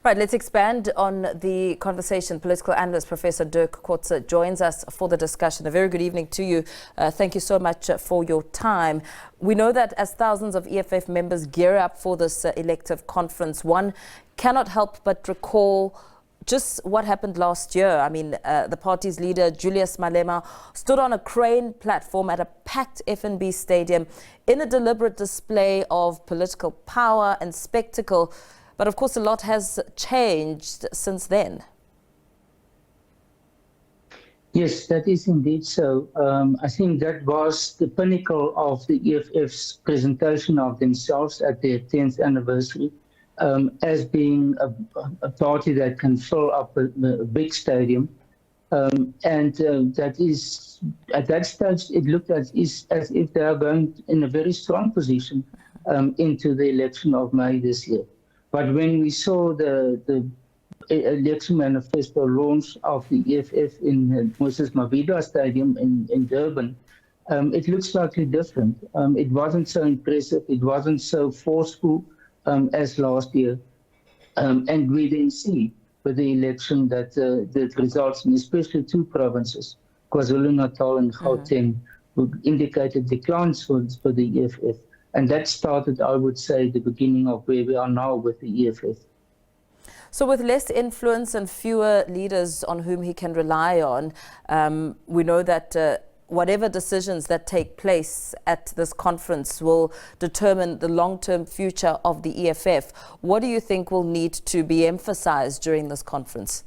Right, let's expand on the conversation. Political analyst Professor Dirk Kotzé joins us for the discussion. A very good evening to you. Thank you so much for your time. We know that as thousands of EFF members gear up for this elective conference, one cannot help but recall just what happened last year. I mean, the party's leader, Julius Malema, stood on a crane platform at a packed FNB stadium in a deliberate display of political power and spectacle. But of course, a lot has changed since then. Yes, that is indeed so. I think that was the pinnacle of the EFF's presentation of themselves at their 10th anniversary, as being a party that can fill up a big stadium. That is, at that stage, it looked as if they are going in a very strong position into the election of May this year. But when we saw the election manifesto launch of the EFF in Moses Mabhida Stadium in Durban, it looks slightly different. It wasn't so impressive, it wasn't so forceful as last year. And we then see with the election that the results in especially two provinces, KwaZulu-Natal and Gauteng, indicated declines for the EFF. And that started, I would say, the beginning of where we are now with the EFF. So with less influence and fewer leaders on whom he can rely on, we know that whatever decisions that take place at this conference will determine the long-term future of the EFF. What do you think will need to be emphasized during this conference?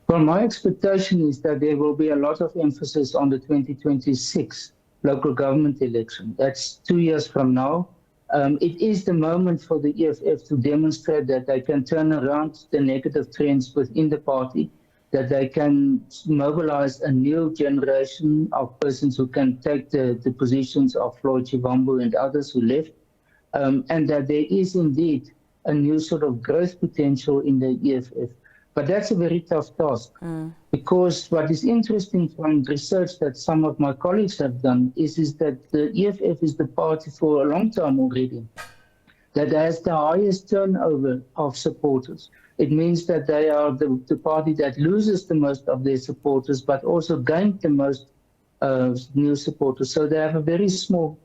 Well, my expectation is that there will be a lot of emphasis on the 2026 local government election. That's 2 years from now. It is the moment for the EFF to demonstrate that they can turn around the negative trends within the party, that they can mobilize a new generation of persons who can take the positions of Floyd Shivambu and others who left, and that there is indeed a new sort of growth potential in the EFF. But that's a very tough task, because what is interesting from research that some of my colleagues have done is that the EFF is the party for a long time already that has the highest turnover of supporters. It means that they are the party that loses the most of their supporters, but also gained the most new supporters. So they have a very small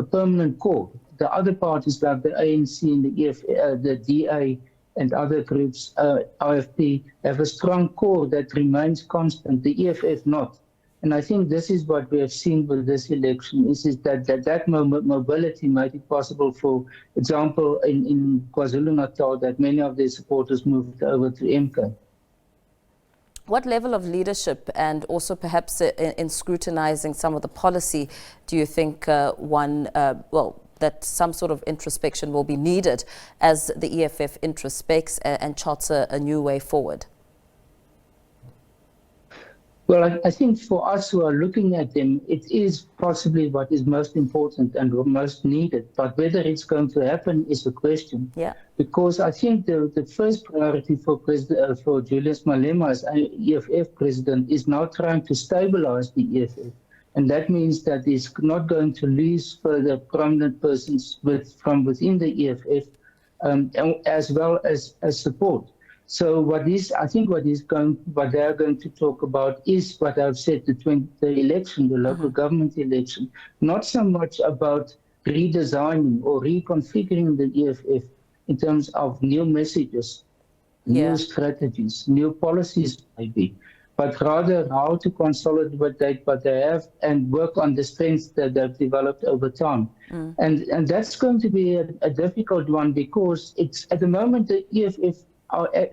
permanent core. The other parties like the ANC and the EFF, the DA, and other groups, IFP, have a strong core that remains constant, the EFF not. And I think this is what we have seen with this election, is that mobility made it possible, for example, in KwaZulu-Natal, that many of their supporters moved over to MK. What level of leadership and also perhaps in scrutinizing some of the policy do you think that some sort of introspection will be needed as the EFF introspects and charts a new way forward? Well, I think for us who are looking at them, it is possibly what is most important and most needed. But whether it's going to happen is a question. Yeah. Because I think the first priority for Julius Malema as EFF president is now trying to stabilize the EFF. And that means that he's not going to lose further prominent persons from within the EFF, as well as support. So what they are going to talk about is what I've said, the election, the local government election, not so much about redesigning or reconfiguring the EFF in terms of new messages, new strategies, new policies maybe, but rather how to consolidate what they have and work on the strengths that they've developed over time. And that's going to be a difficult one, because it's at the moment the EFF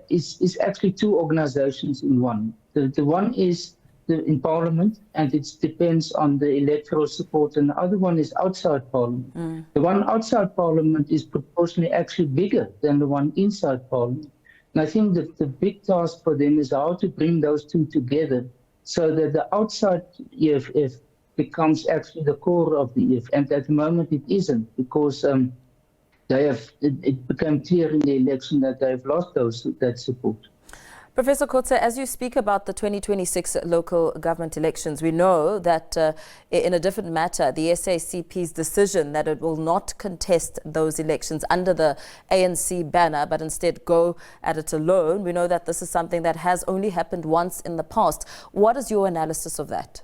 is actually two organizations in one. The one is in Parliament, and it depends on the electoral support, and the other one is outside Parliament. The one outside Parliament is proportionally actually bigger than the one inside Parliament. And I think that the big task for them is how to bring those two together so that the outside EFF becomes actually the core of the EFF. And at the moment it isn't, because it became clear in the election that they've lost that support. Professor Kotzé, as you speak about the 2026 local government elections, we know that in a different matter, the SACP's decision that it will not contest those elections under the ANC banner, but instead go at it alone. We know that this is something that has only happened once in the past. What is your analysis of that?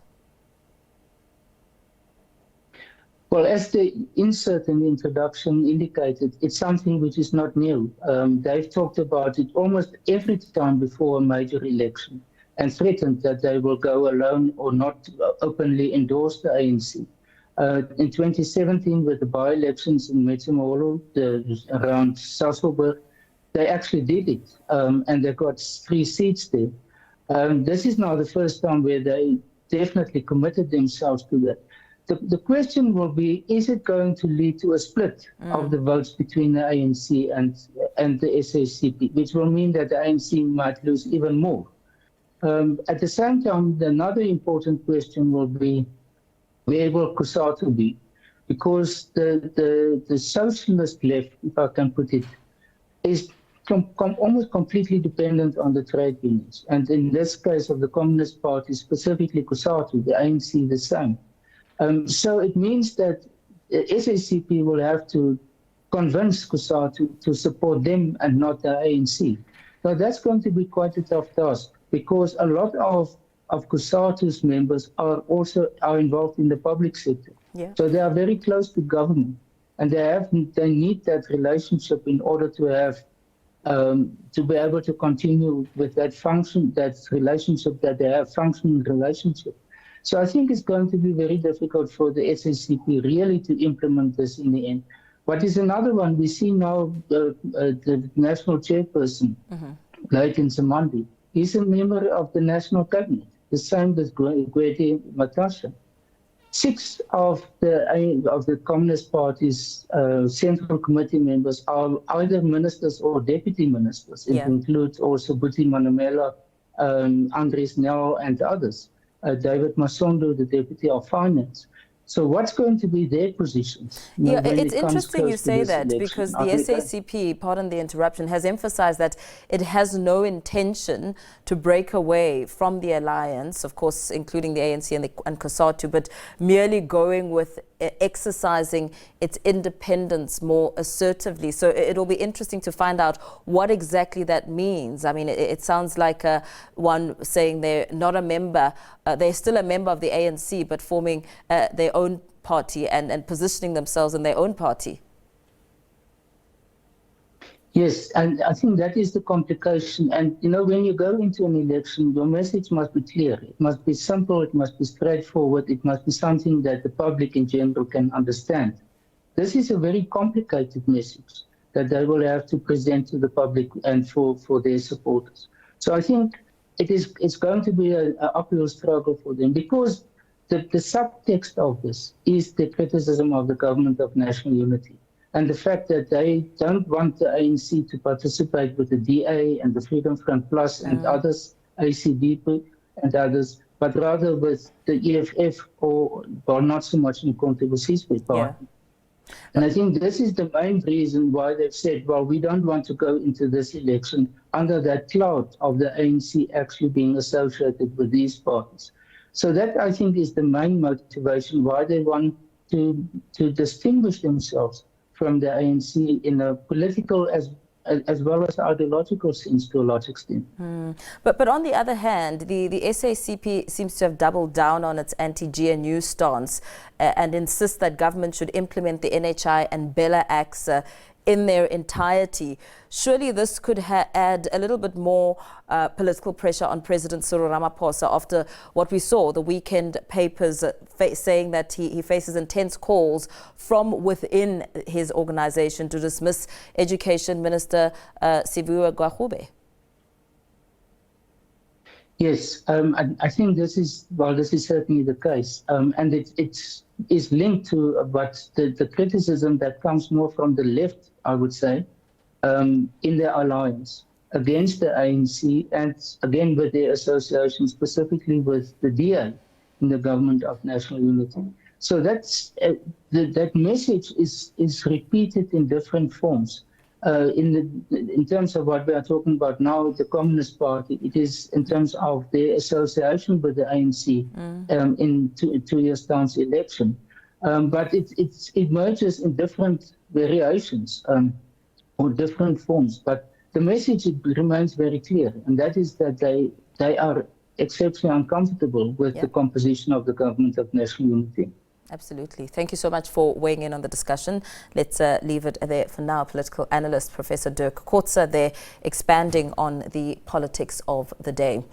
Well, as the insert in the introduction indicated, it's something which is not new. They've talked about it almost every time before a major election and threatened that they will go alone or not openly endorse the ANC. In 2017, with the by-elections in Metsimaholo, around Sasolburg, they actually did it, and they got 3 seats there. This is now the first time where they definitely committed themselves to that. The question will be, is it going to lead to a split of the votes between the ANC and the SACP, which will mean that the ANC might lose even more? At the same time, another important question will be, where will COSATU be? Because the socialist left, if I can put it, is almost completely dependent on the trade unions. And in this case of the Communist Party, specifically COSATU, the ANC the same. So it means that SACP will have to convince COSATU to support them and not the ANC. Now that's going to be quite a tough task because a lot of COSATU's members are involved in the public sector. Yeah. So they are very close to government, and they need that relationship in order to have to be able to continue with that relationship that they have, functioning relationship. So I think it's going to be very difficult for the SACP really to implement this in the end. What is another one, we see now the national chairperson, Leighton Zamandi, he's a member of the National Cabinet, the same as Gwede Matasha. 6 of the Communist Party's Central Committee members are either ministers or deputy ministers. It includes also Buti Manamela, Andries Nel, and others. David Masondo, the Deputy of Finance. So what's going to be their positions? Yeah, it's interesting you say that because the SACP, pardon the interruption, has emphasized that it has no intention to break away from the alliance, of course, including the ANC and COSATU, but merely going with exercising its independence more assertively. So it'll be interesting to find out what exactly that means. I mean, it sounds like one saying they're not a member, they're still a member of the ANC, but forming their own party and positioning themselves in their own party. Yes, and I think that is the complication. And, you know, when you go into an election, your message must be clear. It must be simple. It must be straightforward. It must be something that the public in general can understand. This is a very complicated message that they will have to present to the public and for their supporters. So I think it's going to be an uphill struggle for them because the subtext of this is the criticism of the government of national unity. And the fact that they don't want the ANC to participate with the DA and the Freedom Front Plus and others, ACDP and others, but rather with the EFF or not so much in Controversies Party. And I think this is the main reason why they've said, well, we don't want to go into this election under that cloud of the ANC actually being associated with these parties. So that, I think, is the main motivation why they want to distinguish themselves from the ANC in a political as well as ideological sense to a large extent. But on the other hand, the SACP seems to have doubled down on its anti-GNU stance and insists that government should implement the NHI and Bella Acts in their entirety. Surely this could add a little bit more political pressure on President Cyril Ramaphosa after what we saw, the weekend papers saying that he faces intense calls from within his organization to dismiss Education Minister Siviwe Gwahube. Yes, I think this is certainly the case. And it is linked to what the criticism that comes more from the left, I would say, in the alliance against the ANC and again with their association, specifically with the DA in the government of national unity. So that's that message is repeated in different forms. in terms of what we are talking about now, the Communist Party, it is in terms of their association with the ANC in 2 years down's election. But it merges in different variations or different forms. But the message remains very clear, and that is that they are exceptionally uncomfortable with the composition of the government of national unity. Absolutely. Thank you so much for weighing in on the discussion. Let's leave it there for now. Political analyst Professor Dirk Kotzé there expanding on the politics of the day.